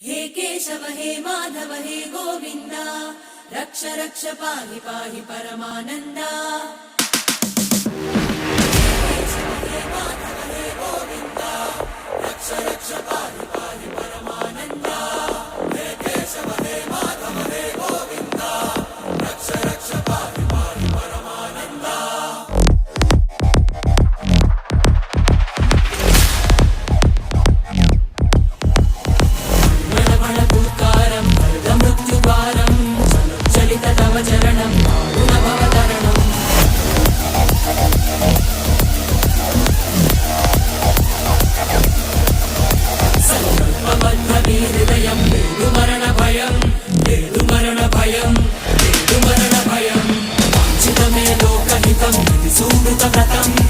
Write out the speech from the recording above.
हे केशव हे माधव हे गोविन्द रक्ष रक्ष पाहि पाहि परमानन्द। सूडुत व्रतम्